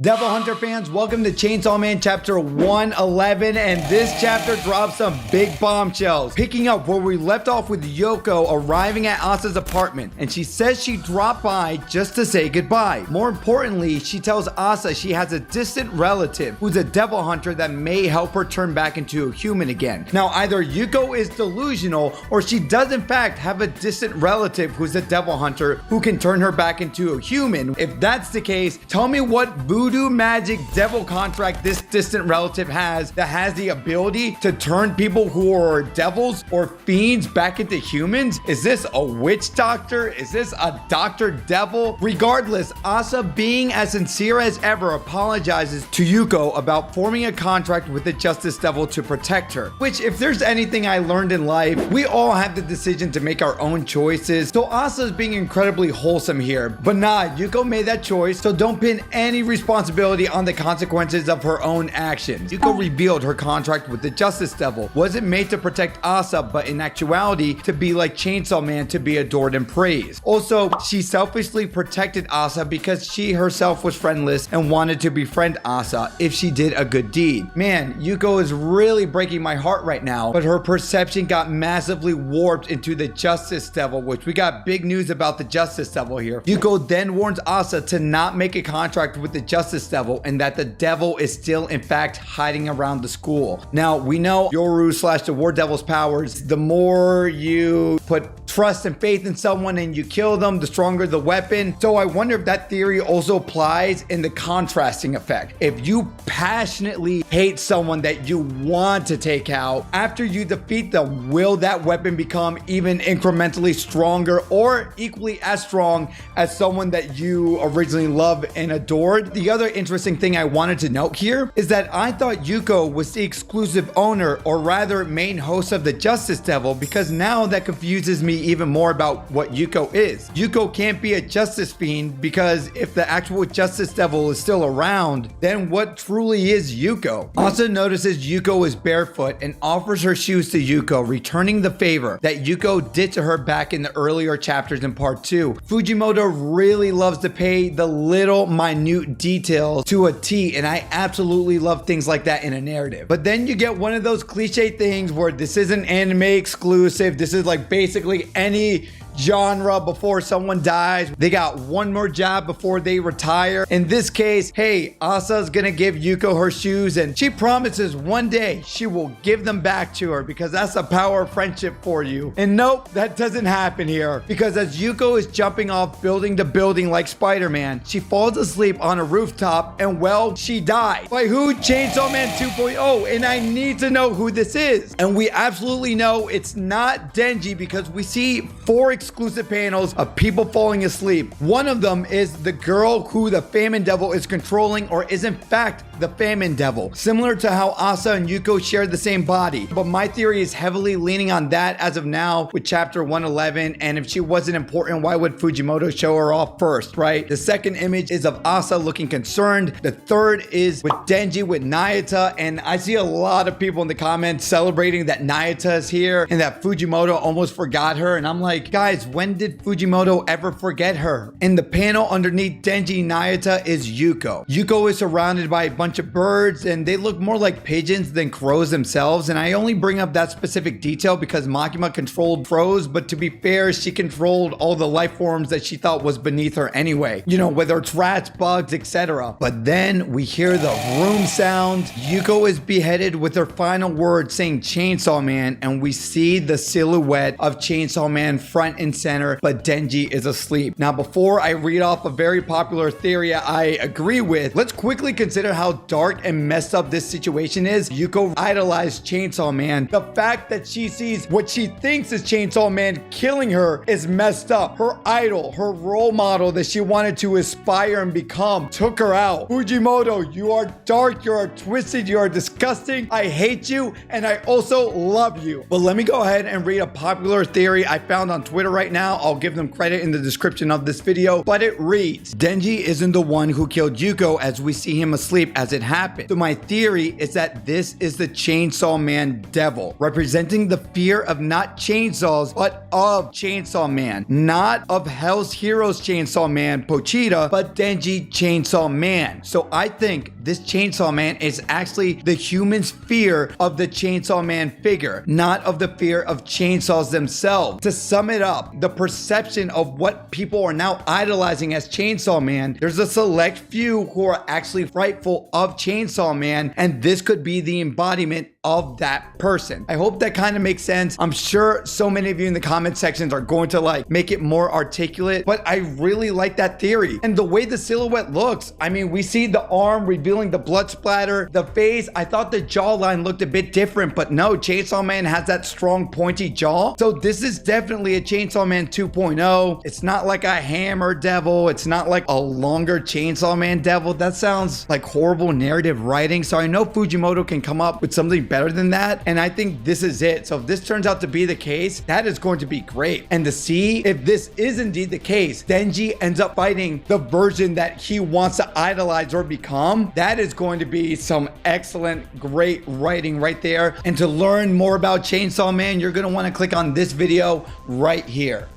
Devil Hunter fans, welcome to Chainsaw Man chapter 111, and this chapter drops some big bombshells. Picking up where we left off with Yuko arriving at Asa's apartment, and she says she dropped by just to say goodbye. More importantly, she tells Asa she has a distant relative who's a devil hunter that may help her turn back into a human again. Now, either Yuko is delusional, or she does in fact have a distant relative who's a devil hunter who can turn her back into a human. If that's the case, tell me what voodoo magic devil contract this distant relative has that has the ability to turn people who are devils or fiends back into humans. Is this a witch doctor? Is this a doctor devil? Regardless, Asa, being as sincere as ever, apologizes to Yuko about forming a contract with the Justice Devil to protect her. Which, if there's anything I learned in life, we all have the decision to make our own choices. So Asa's being incredibly wholesome here. But nah, Yuko made that choice, so don't pin any responsibility on the consequences of her own actions. Yuko revealed her contract with the Justice Devil wasn't made to protect Asa, but in actuality to be like Chainsaw Man, to be adored and praised. Also, she selfishly protected Asa because she herself was friendless and wanted to befriend Asa if she did a good deed. Man, Yuko is really breaking my heart right now, but her perception got massively warped into the Justice Devil, which we got big news about the Justice Devil here. Yuko then warns Asa to not make a contract with the Justice Devil and that the devil is still in fact hiding around the school. Now, we know Yoru / the War Devil's powers. The more you put trust and faith in someone and you kill them, the stronger the weapon. So I wonder if that theory also applies in the contrasting effect. If you passionately hate someone that you want to take out, after you defeat them, will that weapon become even incrementally stronger or equally as strong as someone that you originally loved and adored? The other interesting thing I wanted to note here is that I thought Yuko was the exclusive owner, or rather main host of the Justice Devil, because now that confuses me even more about what Yuko is. Yuko can't be a justice fiend, because if the actual Justice Devil is still around, then what truly is Yuko? Asa notices Yuko is barefoot and offers her shoes to Yuko, returning the favor that Yuko did to her back in the earlier chapters in part 2. Fujimoto really loves to pay the little minute details to a T, and I absolutely love things like that in a narrative. But then you get one of those cliche things where this isn't anime exclusive, this is like basically any genre before someone dies. They got one more job before they retire. In this case, hey, Asa's gonna give Yuko her shoes, and she promises one day she will give them back to her, because that's the power of friendship for you. And nope, that doesn't happen here, because as Yuko is jumping off building to building like Spider-Man, she falls asleep on a rooftop, and well, she died. By who? Chainsaw Man 2.0, and I need to know who this is. And we absolutely know it's not DENJI, because we see 4 exclusive panels of people falling asleep. One of them is the girl who the Famine Devil is controlling, or is in fact the Famine Devil, similar to how Asa and Yuko share the same body. But my theory is heavily leaning on that as of now with chapter 111, and if she wasn't important, why would Fujimoto show her off first, right? The second image is of Asa looking concerned. The third is with DENJI with Nayata, and I see a lot of people in the comments celebrating that Nayata is here and that Fujimoto almost forgot her, and I'm like, guys, when did Fujimoto ever forget her? In the panel underneath DENJI Nayata is Yuko. Yuko is surrounded by a bunch of birds, and they look more like pigeons than crows themselves, and I only bring up that specific detail because Makima controlled crows, but to be fair, she controlled all the life forms that she thought was beneath her anyway. You know, whether it's rats, bugs, etc. But then we hear the room sound. Yuko is beheaded with her final word saying Chainsaw Man, and we see the silhouette of Chainsaw Man front and center, but DENJI is asleep. Now, before I read off a very popular theory I agree with, let's quickly consider how dark and messed up this situation is. Yuko idolized Chainsaw Man. The fact that she sees what she thinks is Chainsaw Man killing her is messed up. Her idol, her role model that she wanted to aspire and become, took her out. Fujimoto, you are dark, you are twisted, you are disgusting. I hate you, and I also love you. But let me go ahead and read a popular theory I found on on Twitter right now. I'll give them credit in the description of this video, but it reads, Denji isn't the one who killed Yuko as we see him asleep as it happened. So my theory is that this is the Chainsaw Man devil, representing the fear of not chainsaws, but of Chainsaw Man. Not of Hell's Heroes Chainsaw Man, Pochita, but Denji Chainsaw Man. So I think this Chainsaw Man is actually the human's fear of the Chainsaw Man figure, not of the fear of chainsaws themselves. To sum it up, the perception of what people are now idolizing as Chainsaw Man, there's a select few who are actually frightful of Chainsaw Man, and this could be the embodiment of that person. I hope that kind of makes sense. I'm sure so many of you in the comment sections are going to like make it more articulate, but I really like that theory. And the way the silhouette looks, I mean, we see the arm revealing the blood splatter, the face. I thought the jawline looked a bit different, but no, Chainsaw Man has that strong pointy jaw. So this is definitely a Chainsaw Man 2.0. It's not like a hammer devil. It's not like a longer Chainsaw Man devil. That sounds like horrible narrative writing. So I know Fujimoto can come up with something better than that, and I think this is it. So if this turns out to be the case, that is going to be great. And to see if this is indeed the case, Denji ends up fighting the version that he wants to idolize or become, that is going to be some excellent, great writing right there. And to learn more about Chainsaw Man, you're going to want to click on this video right here.